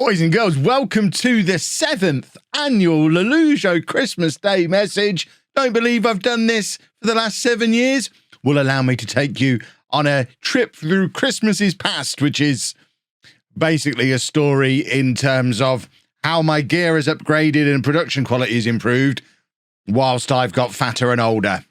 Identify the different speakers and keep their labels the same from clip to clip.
Speaker 1: Boys and girls, welcome to the 7th annual LOLLUJO Christmas Day message. Don't believe I've done this for the last 7 years? Will allow me to take you on a trip through Christmases past, which is basically a story in terms of how my gear has upgraded and production quality has improved whilst I've got fatter and older.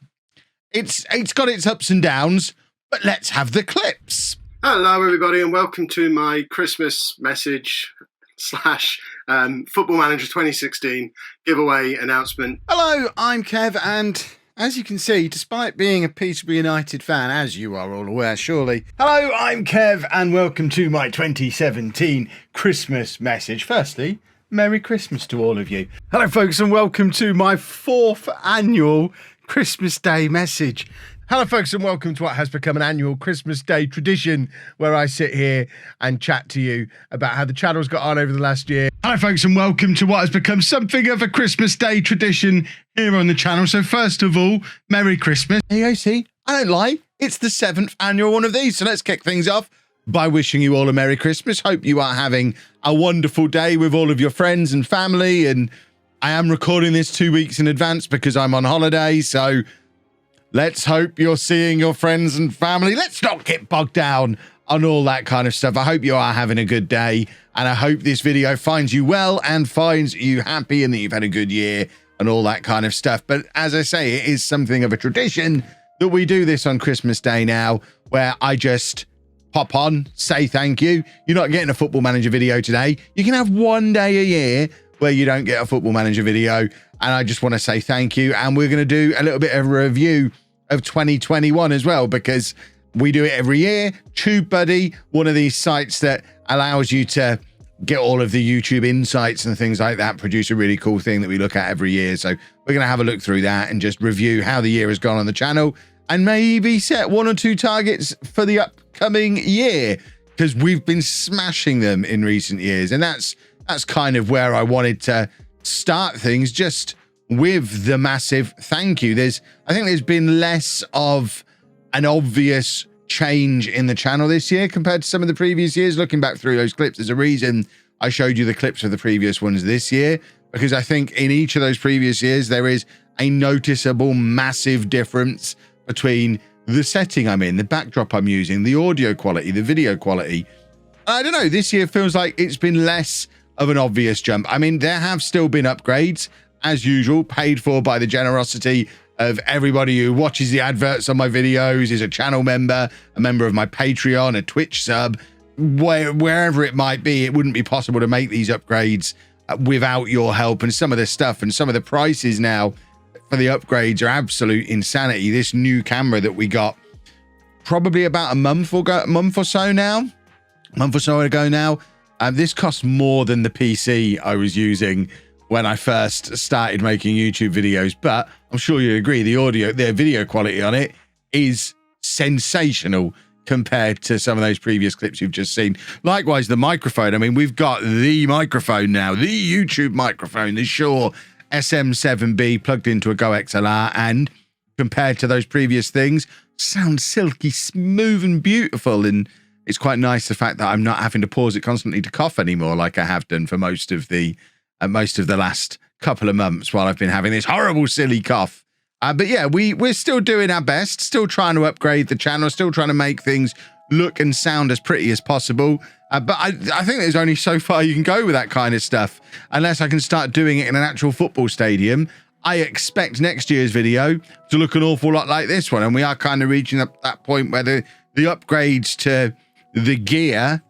Speaker 1: It's got its ups and downs, but let's have the clips.
Speaker 2: Hello everybody and welcome to my Christmas message / Football Manager 2016 giveaway announcement.
Speaker 1: Hello, I'm Kev, and as you can see, despite being a Peterborough United fan, as you are all aware, surely. Hello, I'm Kev, and welcome to my 2017 Christmas message. Firstly, Merry Christmas to all of you. Hello, folks, and welcome to my 4th annual Christmas Day message. Hello, folks, and welcome to what has become an annual Christmas Day tradition where I sit here and chat to you about how the channel's got on over the last year. Hello, folks, and welcome to what has become something of a Christmas Day tradition here on the channel. So first of all, Merry Christmas. Hey, I see, I don't lie. It's the 7th annual one of these. So let's kick things off by wishing you all a Merry Christmas. Hope you are having a wonderful day with all of your friends and family. And I am recording this 2 weeks in advance because I'm on holiday. So let's hope you're seeing your friends and family. Let's not get bogged down on all that kind of stuff. I hope you are having a good day, and I hope this video finds you well and finds you happy and that you've had a good year and all that kind of stuff. But as I say, it is something of a tradition that we do this on Christmas Day now, where I just pop on, say thank you. You're not getting a Football Manager video today. You can have one day a year where you don't get a Football Manager video, and I just want to say thank you. And we're going to do a little bit of a review of 2021 as well, because we do it every year. TubeBuddy, one of these sites that allows you to get all of the YouTube insights and things like that, produce a really cool thing that we look at every year. So we're going to have a look through that and just review how the year has gone on the channel, and maybe set 1 or 2 targets for the upcoming year, because we've been smashing them in recent years. And that's kind of where I wanted to start things, just with the massive thank you. I think there's been less of an obvious change in the channel this year compared to some of the previous years. Looking back through those clips, there's a reason I showed you the clips of the previous ones this year, because I think in each of those previous years, there is a noticeable massive difference between the setting I'm in, the backdrop I'm using, the audio quality, the video quality. I don't know, this year feels like it's been less of an obvious jump. I mean, there have still been upgrades, as usual, paid for by the generosity of everybody who watches the adverts on my videos, is a channel member, a member of my Patreon, a Twitch sub, wherever it might be. It wouldn't be possible to make these upgrades without your help. And some of the stuff and some of the prices now for the upgrades are absolute insanity. This new camera that we got probably about a month or so ago now, this costs more than the PC I was using when I first started making YouTube videos, but I'm sure you agree, the video quality on it is sensational compared to some of those previous clips you've just seen. Likewise, the microphone. I mean, we've got the microphone now, the YouTube microphone, the Shure SM7B plugged into a Go XLR, and compared to those previous things, sounds silky smooth and beautiful. And it's quite nice the fact that I'm not having to pause it constantly to cough anymore, like I have done for most of the last couple of months while I've been having this horrible, silly cough. But yeah, we're still doing our best, still trying to upgrade the channel, still trying to make things look and sound as pretty as possible. But I think there's only so far you can go with that kind of stuff, unless I can start doing it in an actual football stadium. I expect next year's video to look an awful lot like this one, and we are kind of reaching that point where the upgrades to the gear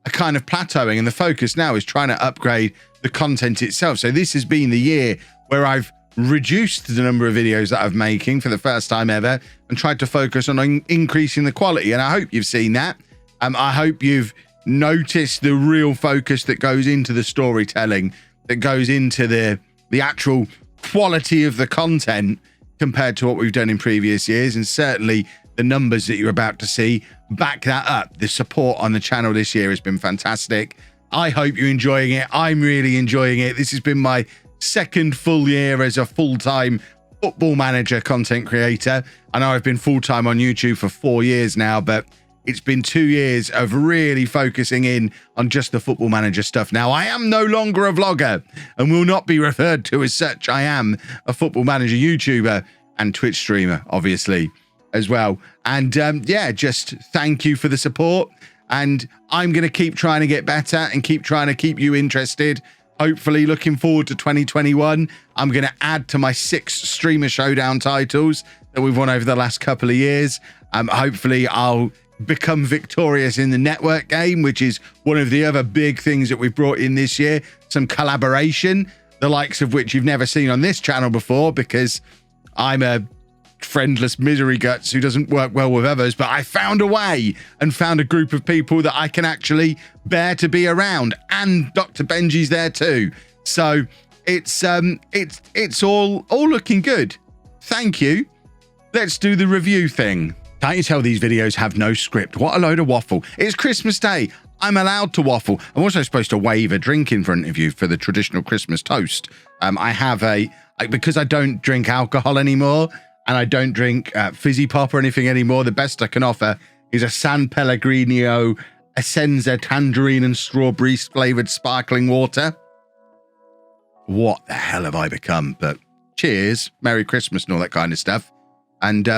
Speaker 1: are kind of plateauing, and the focus now is trying to upgrade the content itself. So this has been the year where I've reduced the number of videos that I'm making for the first time ever and tried to focus on increasing the quality. And I hope you've seen that. I hope you've noticed the real focus that goes into the storytelling, that goes into the actual quality of the content compared to what we've done in previous years. And certainly the numbers that you're about to see back that up. The support on the channel this year has been fantastic. I hope you're enjoying it. I'm really enjoying it. This has been my 2nd full year as a full-time Football Manager content creator. I know I've been full-time on YouTube for 4 years now, but it's been 2 years of really focusing in on just the Football Manager stuff. Now, I am no longer a vlogger and will not be referred to as such. I am a Football Manager YouTuber and Twitch streamer, obviously, as well. And yeah, just thank you for the support. And I'm going to keep trying to get better and keep trying to keep you interested. Hopefully, looking forward to 2021. I'm going to add to my 6 Streamer Showdown titles that we've won over the last couple of years. Hopefully, I'll become victorious in the network game, which is one of the other big things that we've brought in this year. Some collaboration, the likes of which you've never seen on this channel before, because I'm a friendless misery guts who doesn't work well with others, but I found a way and found a group of people that I can actually bear to be around, and Dr. Benji's there too. So it's all looking good. Thank you. Let's do the review thing. Can't you tell these videos have no script? What a load of waffle. It's Christmas Day. I'm allowed to waffle. I'm also supposed to wave a drink in front of you for the traditional Christmas toast. I have because I don't drink alcohol anymore and I don't drink fizzy pop or anything anymore, the best I can offer is a San Pellegrino Essenza tangerine and strawberry flavored sparkling water. What the hell have I become? But cheers, Merry Christmas and all that kind of stuff. And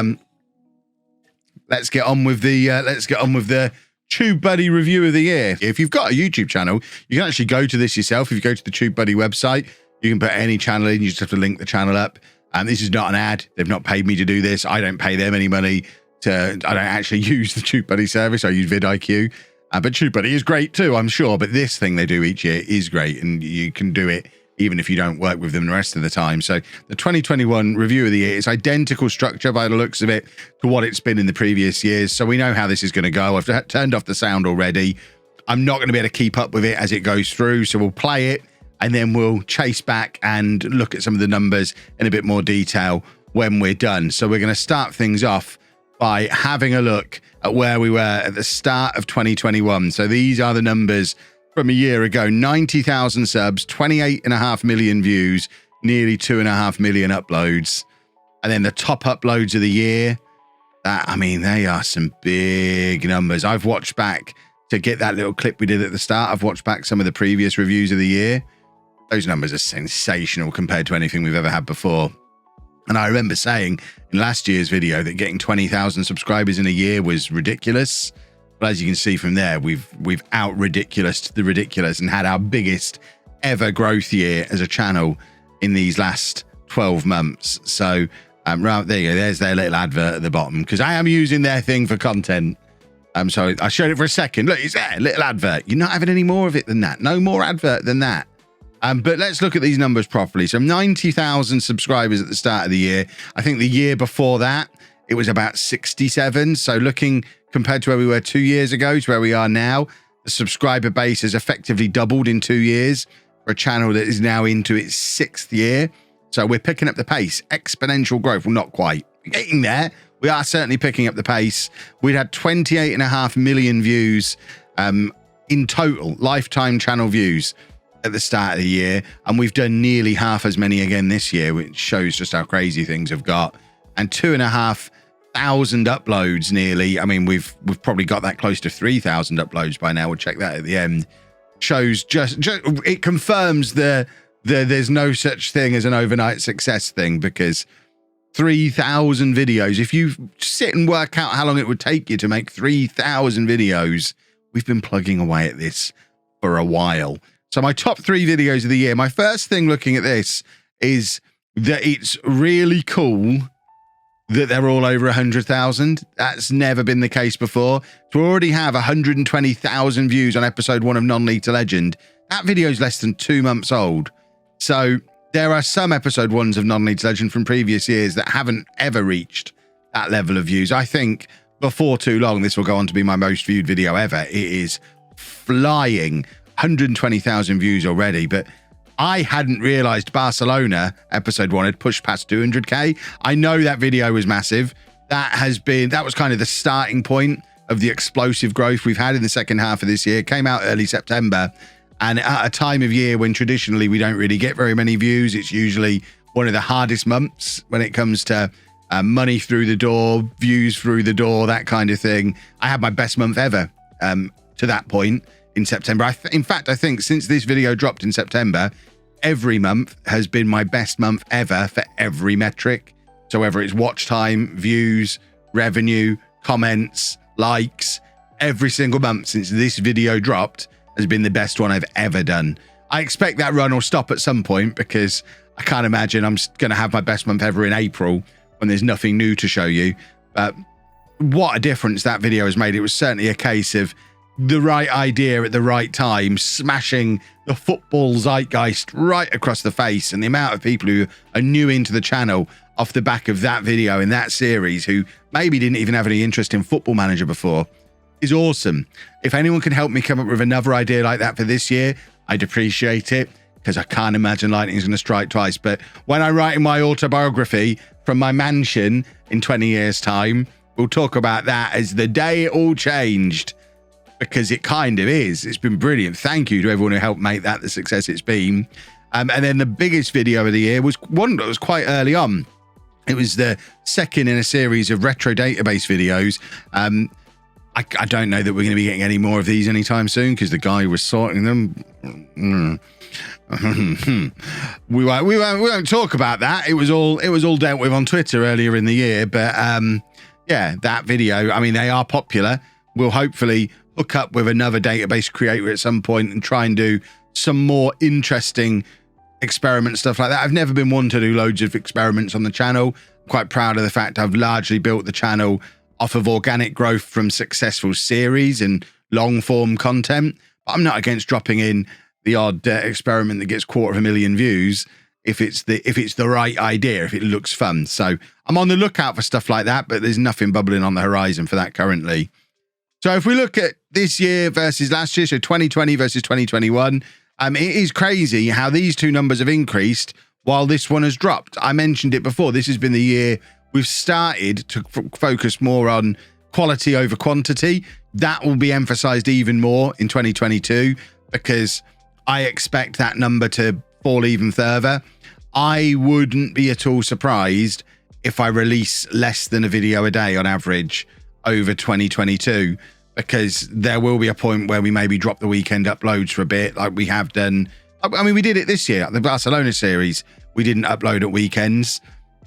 Speaker 1: let's get on with the TubeBuddy review of the year. If you've got a YouTube channel, you can actually go to this yourself. If you go to the TubeBuddy website, you can put any channel in. You just have to link the channel up. And this is not an ad. They've not paid me to do this. I don't pay them any money. I don't actually use the TubeBuddy service. I use vidIQ. But TubeBuddy is great too, I'm sure. But this thing they do each year is great, and you can do it even if you don't work with them the rest of the time. So the 2021 review of the year is identical structure by the looks of it to what it's been in the previous years. So we know how this is going to go. I've turned off the sound already. I'm not going to be able to keep up with it as it goes through. So we'll play it and then we'll chase back and look at some of the numbers in a bit more detail when we're done. So we're going to start things off by having a look at where we were at the start of 2021. So these are the numbers from a year ago. 90,000 subs, 28.5 million views, nearly 2.5 million uploads. And then the top uploads of the year, I mean, they are some big numbers. I've watched back to get that little clip we did at the start. I've watched back some of the previous reviews of the year. Those numbers are sensational compared to anything we've ever had before. And I remember saying in last year's video that getting 20,000 subscribers in a year was ridiculous. But as you can see from there, we've out-ridiculoused the ridiculous and had our biggest ever growth year as a channel in these last 12 months. So right there you go. There's their little advert at the bottom, because I am using their thing for content. So I showed it for a second. Look, it's there, little advert. You're not having any more of it than that. No more advert than that. But let's look at these numbers properly. So 90,000 subscribers at the start of the year. I think the year before that, it was about 67. So looking compared to where we were 2 years ago to where we are now, the subscriber base has effectively doubled in 2 years for a channel that is now into its 6th year. So we're picking up the pace, exponential growth. Well, not quite. We're getting there. We are certainly picking up the pace. We'd had 28.5 million views in total, lifetime channel views at the start of the year. And we've done nearly half as many again this year, which shows just how crazy things have got. And 2,500 uploads nearly. I mean, we've probably got that close to 3,000 uploads by now. We'll check that at the end. Shows just it confirms there's no such thing as an overnight success thing, because 3,000 videos, if you sit and work out how long it would take you to make 3,000 videos, we've been plugging away at this for a while. So my top 3 videos of the year, my first thing looking at this is that it's really cool that they're all over 100,000. That's never been the case before. To already have 120,000 views on episode 1 of Non-League to Legend, that video is less than 2 months old. So there are some episode 1s of Non-League to Legend from previous years that haven't ever reached that level of views. I think before too long, this will go on to be my most viewed video ever. It is flying, 120,000 views already, but I hadn't realized Barcelona episode 1 had pushed past 200k. I know that video was massive. That was kind of the starting point of the explosive growth we've had in the second half of this year. It came out early September, and at a time of year when traditionally we don't really get very many views, it's usually one of the hardest months when it comes to money through the door, views through the door, that kind of thing. I had my best month ever to that point in September. In fact, I think since this video dropped in September, every month has been my best month ever for every metric. So whether it's watch time, views, revenue, comments, likes, every single month since this video dropped has been the best one I've ever done. I expect that run will stop at some point because I can't imagine I'm going to have my best month ever in April when there's nothing new to show you. But what a difference that video has made. It was certainly a case of the right idea at the right time, smashing the football zeitgeist right across the face, and the amount of people who are new into the channel off the back of that video in that series who maybe didn't even have any interest in Football Manager before is awesome. If anyone can help me come up with another idea like that for this year, I'd appreciate it, because I can't imagine lightning's going to strike twice. But when I'm writing my autobiography from my mansion in 20 years' time, we'll talk about that as the day it all changed, because it kind of is. It's been brilliant. Thank you to everyone who helped make that the success it's been. And then the biggest video of the year was one that was quite early on. It was the second in a series of retro database videos. I don't know that we're going to be getting any more of these anytime soon, because the guy who was sorting them. we won't talk about that. It was all dealt with on Twitter earlier in the year. But yeah, that video, I mean, they are popular. We'll hopefully hook up with another database creator at some point and try and do some more interesting experiment stuff like that. I've never been one to do loads of experiments on the channel. I'm quite proud of the fact I've largely built the channel off of organic growth from successful series and long form content. But I'm not against dropping in the odd experiment that gets 250,000 views if it's the right idea, if it looks fun. So I'm on the lookout for stuff like that, but there's nothing bubbling on the horizon for that currently. So if we look at this year versus last year, so 2020 versus 2021, it is crazy how these two numbers have increased while this one has dropped. I mentioned it before. This has been the year we've started to focus more on quality over quantity. That will be emphasized even more in 2022, because I expect that number to fall even further. I wouldn't be at all surprised if I release less than a video a day on average over 2022, because there will be a point where we maybe drop the weekend uploads for a bit, like we have done. I mean, we did it this year, the Barcelona series. We didn't upload at weekends.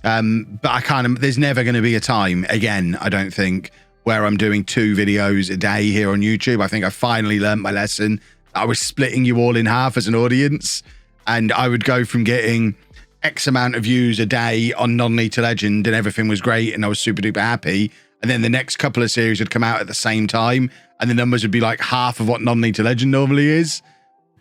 Speaker 1: But there's never going to be a time again, I don't think, where I'm doing 2 videos a day here on YouTube. I think I finally learned my lesson. I was splitting you all in half as an audience, and I would go from getting X amount of views a day on Non-League to Legend and everything was great and I was super duper happy. And then the next couple of series would come out at the same time and the numbers would be like half of what Non-League to Legend normally is.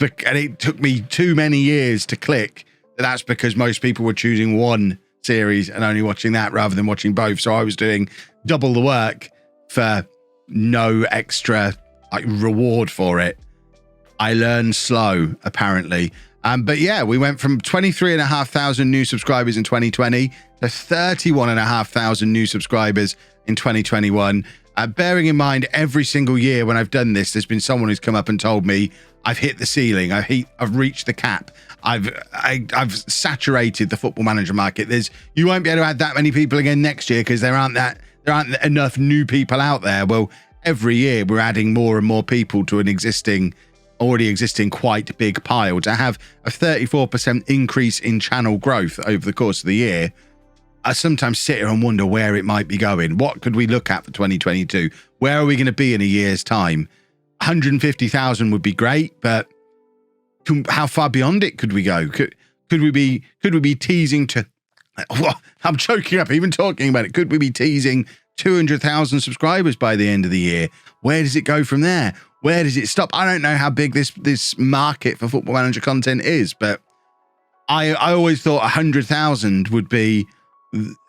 Speaker 1: And it took me too many years to click that that's because most people were choosing one series and only watching that rather than watching both. So I was doing double the work for no extra reward for it. I learned slow, apparently. But yeah, we went from 23,500 new subscribers in 2020 to 31,500 new subscribers in 2021. Bearing in mind, every single year when I've done this, there's been someone who's come up and told me I've hit the ceiling. I've reached the cap. I've saturated the Football Manager market. You won't be able to add that many people again next year because there aren't enough new people out there. Well, every year we're adding more and more people to an already existing quite big pile. To have a 34% increase in channel growth over the course of the year, I sometimes sit here and wonder where it might be going. What could we look at for 2022? Where are we going to be in a year's time? 150,000 would be great, but how far beyond it could we go? Could we be teasing to? I'm choking up even talking about it. Could we be teasing 200,000 subscribers by the end of the year? Where does it go from there? Where does it stop? I don't know how big this market for Football Manager content is, but I always thought 100,000 would be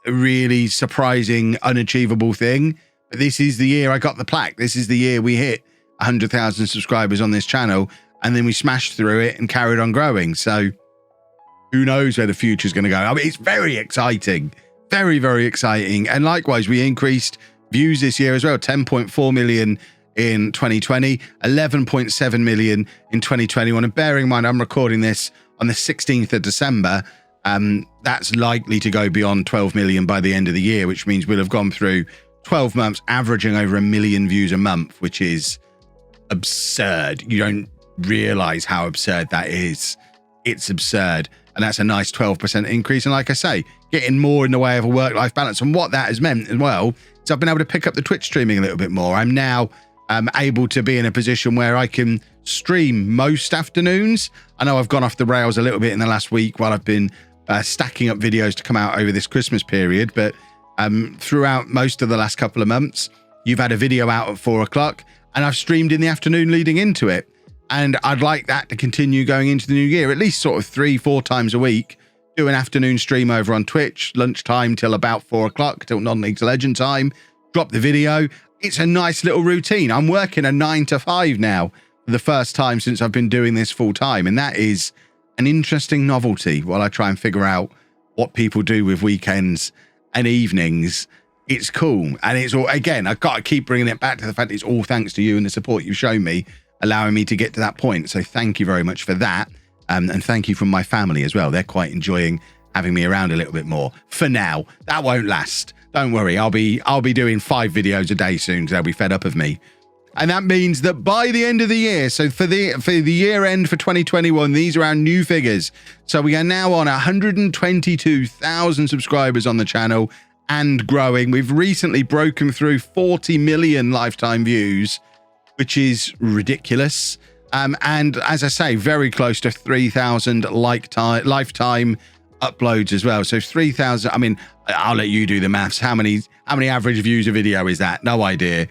Speaker 1: a really surprising, unachievable thing. But this is the year I got the plaque. This is the year we hit 100,000 subscribers on this channel, and then we smashed through it and carried on growing. So who knows where the future is going to go? I mean, it's very exciting, very, very exciting. And likewise, we increased views this year as well, 10.4 million in 2020, 11.7 million in 2021. And bearing in mind, I'm recording this on the 16th of December. That's likely to go beyond 12 million by the end of the year, which means we'll have gone through 12 months averaging over 1 million views a month, which is absurd. You don't realize how absurd that is. It's absurd. And that's a nice 12% increase. And like I say, getting more in the way of a work-life balance. And what that has meant as well is I've been able to pick up the Twitch streaming a little bit more. I'm now able to be in a position where I can stream most afternoons. I know I've gone off the rails a little bit in the last week while I've been stacking up videos to come out over this Christmas period. But throughout most of the last couple of months, you've had a video out at 4 o'clock and I've streamed in the afternoon leading into it. And I'd like that to continue going into the new year, at least sort of 3-4 times a week. Do an afternoon stream over on Twitch, lunchtime till about 4 o'clock, till non-League to Legend time. Drop the video. It's a nice little routine. I'm working a 9 to 5 now for the first time since I've been doing this full time. And that is an interesting novelty while I try and figure out what people do with weekends and evenings. It's cool. And it's all, again, I've got to keep bringing it back to the fact that it's all thanks to you and the support you've shown me, allowing me to get to that point. So thank you very much for that. And thank you from my family as well. They're quite enjoying having me around a little bit more for now. That won't last. Don't worry. I'll be doing 5 videos a day soon because they'll be fed up of me. And that means that by the end of the year, so for the year end for 2021, these are our new figures. So we are now on 122,000 subscribers on the channel and growing. We've recently broken through 40 million lifetime views, which is ridiculous. And as I say, very close to 3,000 lifetime uploads as well. So 3,000, I mean, I'll let you do the maths. How many average views a video is that? No idea.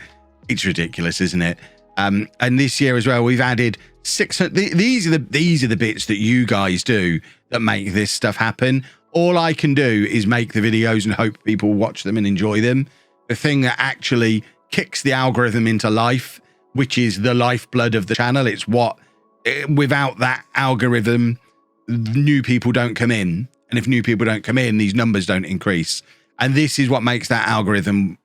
Speaker 1: It's ridiculous, isn't it? And this year as well, we've added 600. These are the bits that you guys do that make this stuff happen. All I can do is make the videos and hope people watch them and enjoy them. The thing that actually kicks the algorithm into life, which is the lifeblood of the channel. It's what, without that algorithm, new people don't come in. And if new people don't come in, these numbers don't increase. And this is what makes that algorithm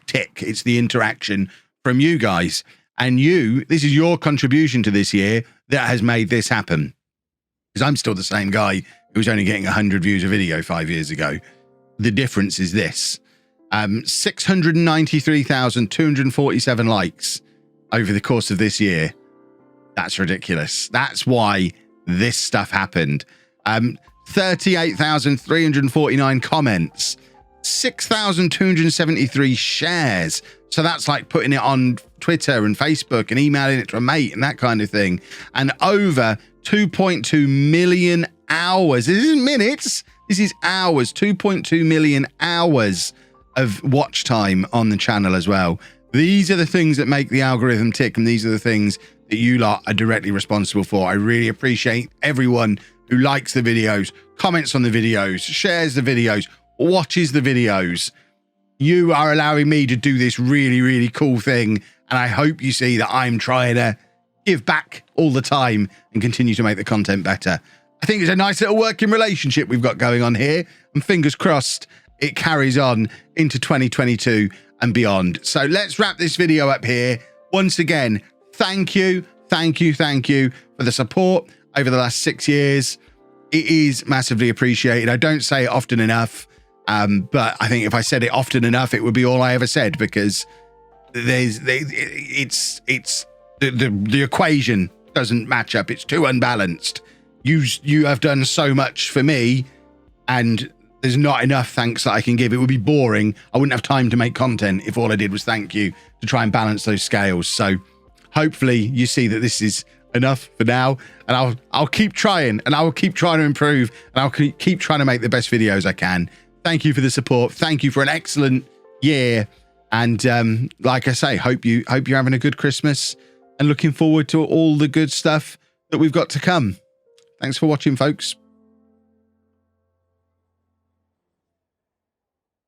Speaker 1: tick. It's the interaction from you guys. And this is your contribution to this year that has made this happen. Because I'm still the same guy who was only getting 100 views a video 5 years ago. The difference is this. 693,247 likes over the course of this year. That's ridiculous. That's why this stuff happened. 38,349 comments, 6,273 shares. So that's like putting it on Twitter and Facebook and emailing it to a mate and that kind of thing. And over 2.2 million hours. This isn't minutes. This is hours. 2.2 million hours of watch time on the channel as well. These are the things that make the algorithm tick, and these are the things that you lot are directly responsible for. I really appreciate everyone who likes the videos, comments on the videos, shares the videos, watches the videos. You are allowing me to do this really, really cool thing, and I hope you see that I'm trying to give back all the time and continue to make the content better. I think it's a nice little working relationship we've got going on here, and fingers crossed it carries on into 2022 and beyond. So let's wrap this video up here. Once again, thank you for the support over the last 6 years. It is massively appreciated. I don't say it often enough, but I think if I said it often enough, it would be all I ever said, because the equation doesn't match up. It's too unbalanced. You have done so much for me, and there's not enough thanks that I can give. It would be boring. I wouldn't have time to make content if all I did was thank you, to try and balance those scales. So hopefully you see that this is enough for now, and I'll keep trying, and I will keep trying to improve, and I'll keep trying to make the best videos I can. Thank you for the support. Thank you for an excellent year. And like I say, hope you're having a good Christmas and looking forward to all the good stuff that we've got to come. Thanks for watching, folks.